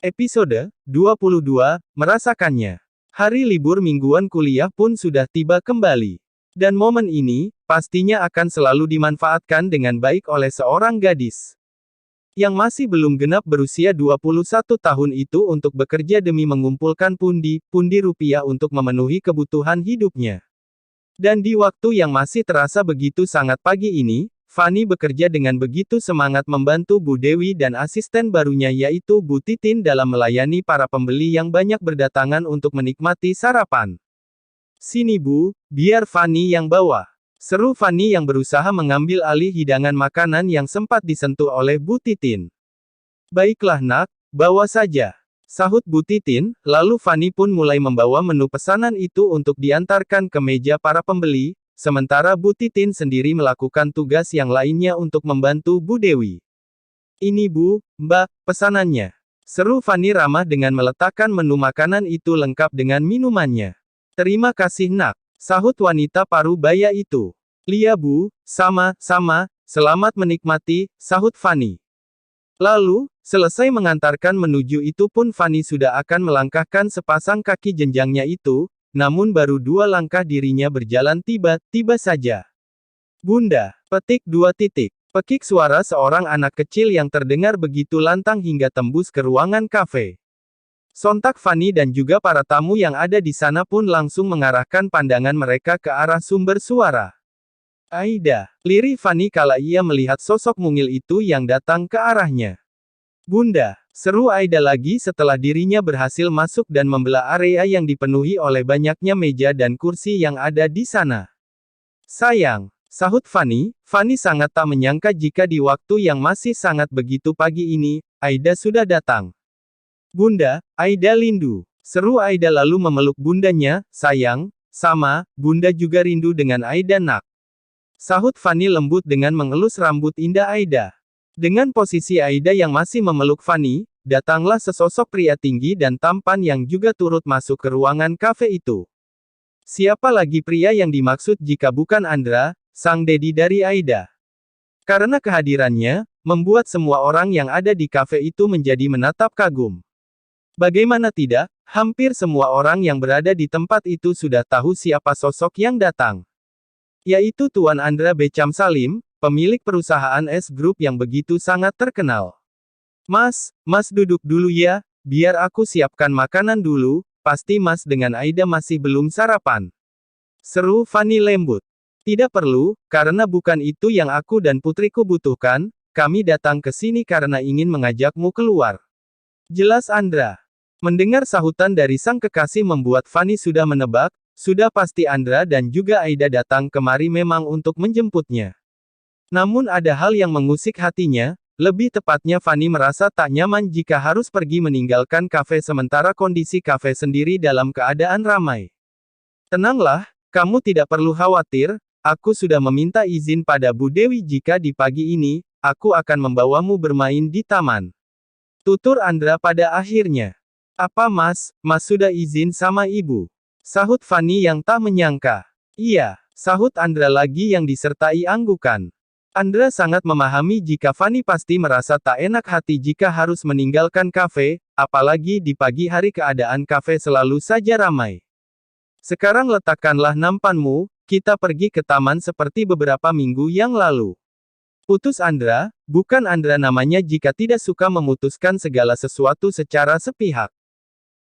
Episode 22, Merasakannya. Hari libur mingguan kuliah pun sudah tiba kembali. Dan momen ini, pastinya akan selalu dimanfaatkan dengan baik oleh seorang gadis yang masih belum genap berusia 21 tahun itu untuk bekerja demi mengumpulkan pundi-pundi rupiah untuk memenuhi kebutuhan hidupnya. Dan di waktu yang masih terasa begitu sangat pagi ini, Fanny bekerja dengan begitu semangat membantu Bu Dewi dan asisten barunya yaitu Bu Titin dalam melayani para pembeli yang banyak berdatangan untuk menikmati sarapan. "Sini Bu, biar Fanny yang bawa," seru Fanny yang berusaha mengambil alih hidangan makanan yang sempat disentuh oleh Bu Titin. "Baiklah nak, bawa saja," sahut Bu Titin, lalu Fanny pun mulai membawa menu pesanan itu untuk diantarkan ke meja para pembeli. Sementara Bu Titin sendiri melakukan tugas yang lainnya untuk membantu Bu Dewi. "Ini Bu, Mbak, pesanannya," seru Fanny ramah dengan meletakkan menu makanan itu lengkap dengan minumannya. "Terima kasih nak," sahut wanita parubaya itu. "Lia Bu, sama-sama, selamat menikmati," sahut Fanny. Lalu, selesai mengantarkan menuju itu pun Fanny sudah akan melangkahkan sepasang kaki jenjangnya itu. Namun baru 2 langkah dirinya berjalan tiba-tiba saja. "Bunda," petik 2 titik. Pekik suara seorang anak kecil yang terdengar begitu lantang hingga tembus ke ruangan kafe. Sontak Fanny dan juga para tamu yang ada di sana pun langsung mengarahkan pandangan mereka ke arah sumber suara. "Aida," lirih Fanny kala ia melihat sosok mungil itu yang datang ke arahnya. "Bunda," seru Aida lagi setelah dirinya berhasil masuk dan membelah area yang dipenuhi oleh banyaknya meja dan kursi yang ada di sana. "Sayang," sahut Fanny. Fanny sangat tak menyangka jika di waktu yang masih sangat begitu pagi ini, Aida sudah datang. "Bunda, Aida rindu," seru Aida lalu memeluk bundanya. "Sayang, sama, Bunda juga rindu dengan Aida nak," sahut Fanny lembut dengan mengelus rambut indah Aida. Dengan posisi Aida yang masih memeluk Fanny, datanglah sesosok pria tinggi dan tampan yang juga turut masuk ke ruangan kafe itu. Siapa lagi pria yang dimaksud jika bukan Andra, sang dedi dari Aida. Karena kehadirannya, membuat semua orang yang ada di kafe itu menjadi menatap kagum. Bagaimana tidak, hampir semua orang yang berada di tempat itu sudah tahu siapa sosok yang datang. Yaitu Tuan Andra Beckham Salim, pemilik perusahaan S Group yang begitu sangat terkenal. Mas duduk dulu ya, biar aku siapkan makanan dulu, pasti Mas dengan Aida masih belum sarapan," seru Fanny lembut. "Tidak perlu, karena bukan itu yang aku dan putriku butuhkan, kami datang ke sini karena ingin mengajakmu keluar," jelas Andra. Mendengar sahutan dari sang kekasih membuat Fanny sudah menebak, sudah pasti Andra dan juga Aida datang kemari memang untuk menjemputnya. Namun ada hal yang mengusik hatinya, lebih tepatnya Fanny merasa tak nyaman jika harus pergi meninggalkan kafe sementara kondisi kafe sendiri dalam keadaan ramai. "Tenanglah, kamu tidak perlu khawatir, aku sudah meminta izin pada Bu Dewi jika di pagi ini, aku akan membawamu bermain di taman," tutur Andra pada akhirnya. "Apa Mas sudah izin sama Ibu?" sahut Fanny yang tak menyangka. "Iya," sahut Andra lagi yang disertai anggukan. Andra sangat memahami jika Fanny pasti merasa tak enak hati jika harus meninggalkan kafe, apalagi di pagi hari keadaan kafe selalu saja ramai. "Sekarang letakkanlah nampanmu, kita pergi ke taman seperti beberapa minggu yang lalu," putus Andra. Bukan Andra namanya jika tidak suka memutuskan segala sesuatu secara sepihak.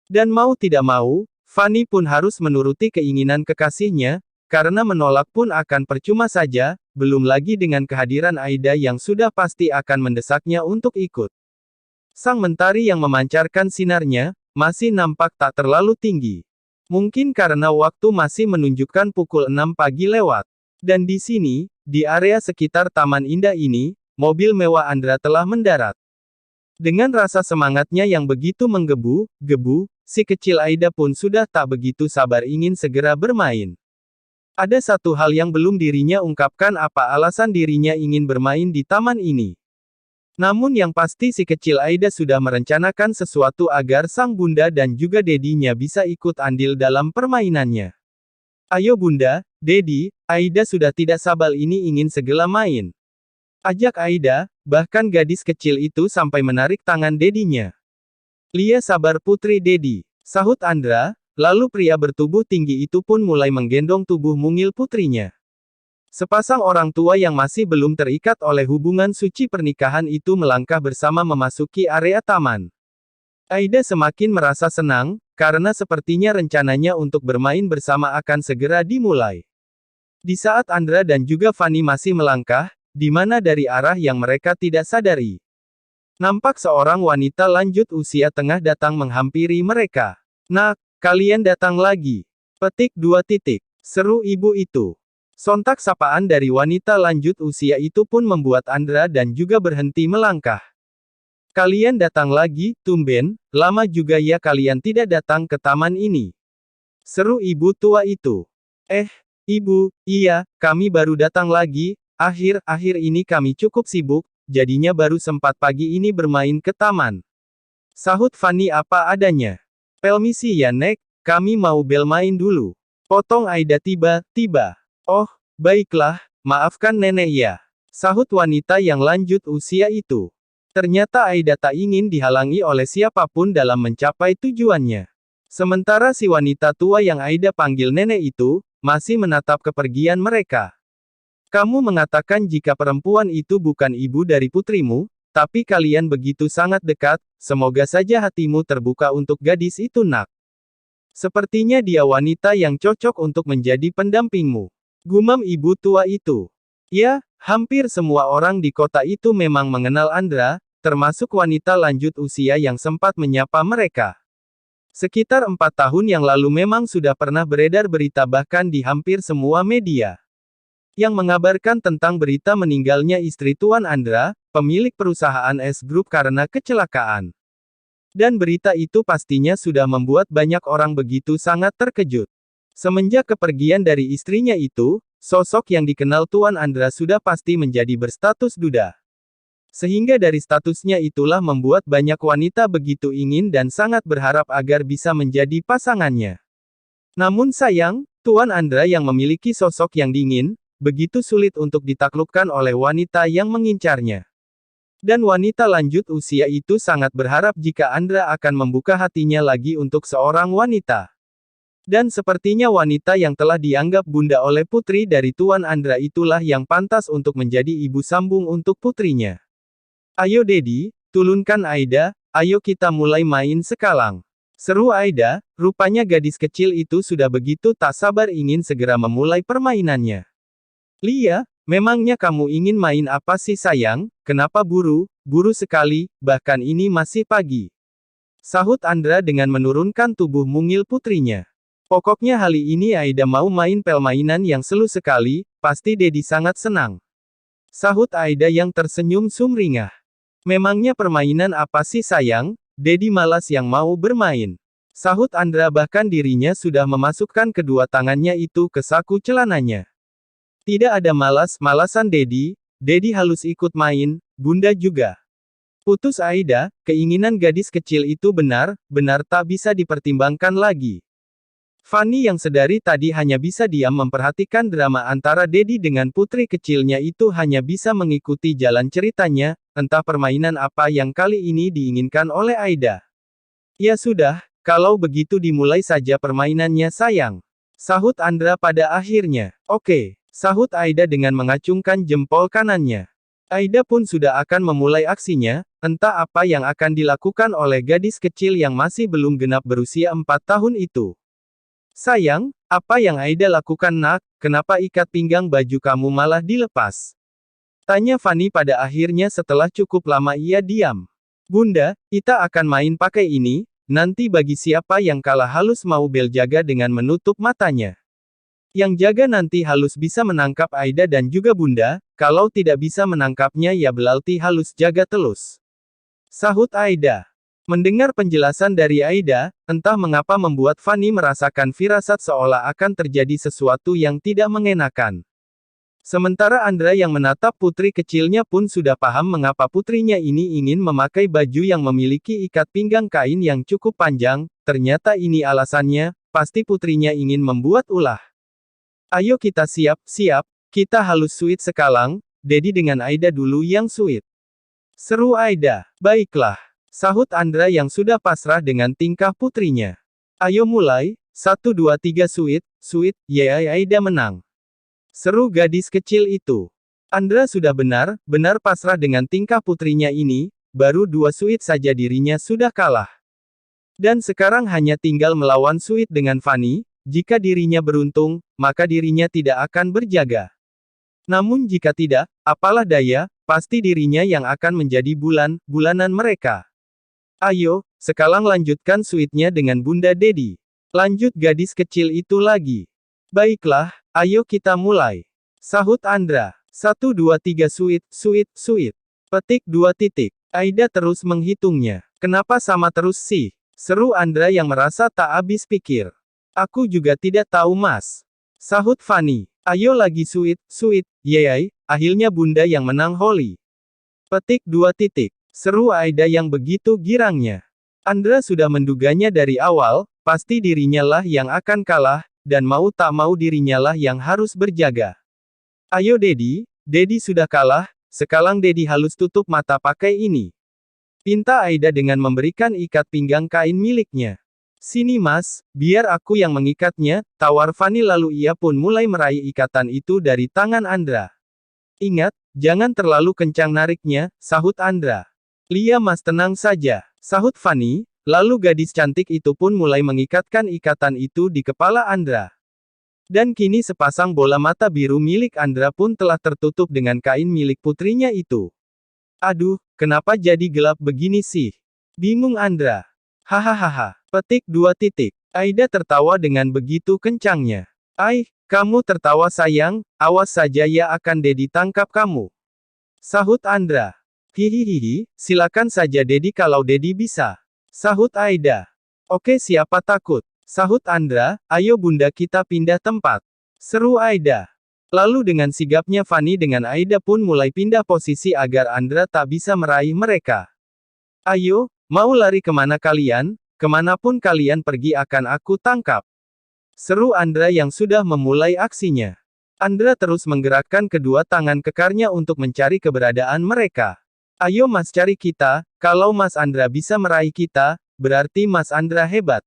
Dan mau tidak mau, Fanny pun harus menuruti keinginan kekasihnya, karena menolak pun akan percuma saja, belum lagi dengan kehadiran Aida yang sudah pasti akan mendesaknya untuk ikut. Sang mentari yang memancarkan sinarnya, masih nampak tak terlalu tinggi. Mungkin karena waktu masih menunjukkan pukul 6 pagi lewat. Dan di sini, di area sekitar taman indah ini, mobil mewah Andra telah mendarat. Dengan rasa semangatnya yang begitu menggebu-gebu, si kecil Aida pun sudah tak begitu sabar ingin segera bermain. Ada satu hal yang belum dirinya ungkapkan apa alasan dirinya ingin bermain di taman ini. Namun yang pasti si kecil Aida sudah merencanakan sesuatu agar sang bunda dan juga dedinya bisa ikut andil dalam permainannya. "Ayo Bunda, Dedi, Aida sudah tidak sabar ini ingin segera main," ajak Aida, bahkan gadis kecil itu sampai menarik tangan dedinya. Lia sabar Putri Dedi, sahut Andra, lalu pria bertubuh tinggi itu pun mulai menggendong tubuh mungil putrinya. Sepasang orang tua yang masih belum terikat oleh hubungan suci pernikahan itu melangkah bersama memasuki area taman. Aida semakin merasa senang, karena sepertinya rencananya untuk bermain bersama akan segera dimulai. Di saat Andra dan juga Fanny masih melangkah, di mana dari arah yang mereka tidak sadari, nampak seorang wanita lanjut usia tengah datang menghampiri mereka. "Nak, kalian datang lagi." Petik 2 titik. Seru ibu itu. Sontak sapaan dari wanita lanjut usia itu pun membuat Andra dan juga berhenti melangkah. "Kalian datang lagi, tumben, lama juga ya kalian tidak datang ke taman ini." Seru ibu tua itu. Ibu, iya, kami baru datang lagi, akhir-akhir ini kami cukup sibuk, jadinya baru sempat pagi ini bermain ke taman." Sahut Fanny apa adanya. "Permisi ya Nek, kami mau bermain dulu." Potong Aida tiba-tiba. "Oh, baiklah, maafkan nenek ya." Sahut wanita yang lanjut usia itu. Ternyata Aida tak ingin dihalangi oleh siapapun dalam mencapai tujuannya. Sementara si wanita tua yang Aida panggil nenek itu, masih menatap kepergian mereka. "Kamu mengatakan jika perempuan itu bukan ibu dari putrimu, tapi kalian begitu sangat dekat, semoga saja hatimu terbuka untuk gadis itu Nak. Sepertinya dia wanita yang cocok untuk menjadi pendampingmu." Gumam ibu tua itu. Ya, hampir semua orang di kota itu memang mengenal Andra, termasuk wanita lanjut usia yang sempat menyapa mereka. Sekitar 4 tahun yang lalu memang sudah pernah beredar berita bahkan di hampir semua media, yang mengabarkan tentang berita meninggalnya istri Tuan Andra, pemilik perusahaan S Group karena kecelakaan. Dan berita itu pastinya sudah membuat banyak orang begitu sangat terkejut. Semenjak kepergian dari istrinya itu, sosok yang dikenal Tuan Andra sudah pasti menjadi berstatus duda. Sehingga dari statusnya itulah membuat banyak wanita begitu ingin dan sangat berharap agar bisa menjadi pasangannya. Namun sayang, Tuan Andra yang memiliki sosok yang dingin, begitu sulit untuk ditaklukkan oleh wanita yang mengincarnya. Dan wanita lanjut usia itu sangat berharap jika Andra akan membuka hatinya lagi untuk seorang wanita. Dan sepertinya wanita yang telah dianggap bunda oleh putri dari Tuan Andra itulah yang pantas untuk menjadi ibu sambung untuk putrinya. "Ayo Dedi, turunkan Aida, ayo kita mulai main sekarang." Seru Aida, rupanya gadis kecil itu sudah begitu tak sabar ingin segera memulai permainannya. "Lia, memangnya kamu ingin main apa sih sayang, kenapa buru sekali, bahkan ini masih pagi." Sahut Andra dengan menurunkan tubuh mungil putrinya. "Pokoknya kali ini Aida mau main permainan yang seru sekali, pasti Dedi sangat senang." Sahut Aida yang tersenyum sumringah. "Memangnya permainan apa sih sayang, Dedi malas yang mau bermain." Sahut Andra bahkan dirinya sudah memasukkan kedua tangannya itu ke saku celananya. "Tidak ada malas-malasan Dedi halus ikut main, Bunda juga." Putus Aida, keinginan gadis kecil itu benar-benar tak bisa dipertimbangkan lagi. Fanny yang sedari tadi hanya bisa diam memperhatikan drama antara Dedi dengan putri kecilnya itu hanya bisa mengikuti jalan ceritanya, entah permainan apa yang kali ini diinginkan oleh Aida. "Ya sudah, kalau begitu dimulai saja permainannya sayang." Sahut Andra pada akhirnya. "Oke," sahut Aida dengan mengacungkan jempol kanannya. Aida pun sudah akan memulai aksinya, entah apa yang akan dilakukan oleh gadis kecil yang masih belum genap berusia 4 tahun itu. "Sayang, apa yang Aida lakukan Nak, kenapa ikat pinggang baju kamu malah dilepas?" tanya Fanny pada akhirnya setelah cukup lama ia diam. "Bunda, kita akan main pakai ini, nanti bagi siapa yang kalah halus mau berjaga dengan menutup matanya. Yang jaga nanti halus bisa menangkap Aida dan juga Bunda, kalau tidak bisa menangkapnya ya berarti halus jaga telus." Sahut Aida. Mendengar penjelasan dari Aida, entah mengapa membuat Fanny merasakan firasat seolah akan terjadi sesuatu yang tidak mengenakan. Sementara Andra yang menatap putri kecilnya pun sudah paham mengapa putrinya ini ingin memakai baju yang memiliki ikat pinggang kain yang cukup panjang, ternyata ini alasannya, pasti putrinya ingin membuat ulah. "Ayo kita siap-siap, kita halus sweet sekalang, Dedi dengan Aida dulu yang sweet." Seru Aida. "Baiklah." Sahut Andra yang sudah pasrah dengan tingkah putrinya. Ayo mulai, 1 2 3 sweet, yeay Aida menang. Seru gadis kecil itu. Andra sudah benar-benar pasrah dengan tingkah putrinya ini, baru 2 sweet saja dirinya sudah kalah. Dan sekarang hanya tinggal melawan sweet dengan Fanny, jika dirinya beruntung, maka dirinya tidak akan berjaga. Namun jika tidak, apalah daya, pasti dirinya yang akan menjadi bulanan mereka. Ayo, sekarang lanjutkan sweetnya dengan Bunda Dedi. Lanjut gadis kecil itu lagi. Baiklah, ayo kita mulai. Sahut Andra. 1 2 3 sweet. Petik 2 titik. Aida terus menghitungnya. Kenapa sama terus sih? Seru Andra yang merasa tak habis pikir. Aku juga tidak tahu mas. Sahut Fanny. Ayo lagi sweet, yeay, akhirnya bunda yang menang Holly. Petik 2 titik. Seru Aida yang begitu girangnya. Andra sudah menduganya dari awal, pasti dirinya lah yang akan kalah, dan mau tak mau dirinya lah yang harus berjaga. Ayo Dedi sudah kalah, sekarang Dedi halus tutup mata pakai ini. Pinta Aida dengan memberikan ikat pinggang kain miliknya. Sini mas, biar aku yang mengikatnya, tawar Fanny lalu ia pun mulai meraih ikatan itu dari tangan Andra. Ingat, jangan terlalu kencang nariknya, sahut Andra. Lia mas tenang saja, sahut Fanny, lalu gadis cantik itu pun mulai mengikatkan ikatan itu di kepala Andra. Dan kini sepasang bola mata biru milik Andra pun telah tertutup dengan kain milik putrinya itu. Aduh, kenapa jadi gelap begini sih? Bingung Andra. Hahaha. Petik 2 titik. Aida tertawa dengan begitu kencangnya. Kamu tertawa sayang, awas saja ya akan Dedi tangkap kamu. Sahut Andra. Hihihihi, silakan saja Dedi kalau Dedi bisa. Sahut Aida. Oke siapa takut. Sahut Andra, ayo bunda kita pindah tempat. Seru Aida. Lalu dengan sigapnya Fanny dengan Aida pun mulai pindah posisi agar Andra tak bisa meraih mereka. Ayo, mau lari kemana kalian? Kemanapun kalian pergi akan aku tangkap. Seru Andra yang sudah memulai aksinya. Andra terus menggerakkan kedua tangan kekarnya untuk mencari keberadaan mereka. Ayo mas cari kita, kalau mas Andra bisa meraih kita, berarti mas Andra hebat.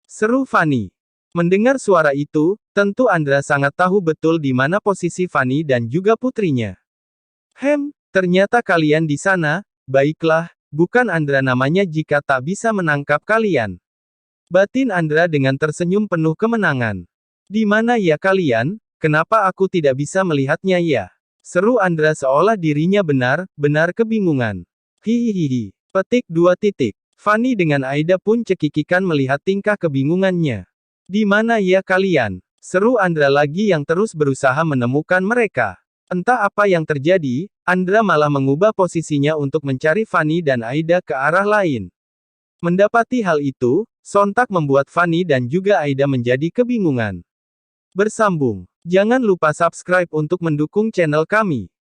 Seru Fanny. Mendengar suara itu, tentu Andra sangat tahu betul di mana posisi Fanny dan juga putrinya. Ternyata kalian di sana, baiklah, bukan Andra namanya jika tak bisa menangkap kalian. Batin Andra dengan tersenyum penuh kemenangan. Di mana ya kalian? Kenapa aku tidak bisa melihatnya ya? Seru Andra seolah dirinya benar-benar kebingungan. Hihihihi. Petik 2 titik. Fanny dengan Aida pun cekikikan melihat tingkah kebingungannya. Di mana ya kalian? Seru Andra lagi yang terus berusaha menemukan mereka. Entah apa yang terjadi, Andra malah mengubah posisinya untuk mencari Fanny dan Aida ke arah lain. Mendapati hal itu, sontak membuat Fanny dan juga Aida menjadi kebingungan. Bersambung. Jangan lupa subscribe untuk mendukung channel kami.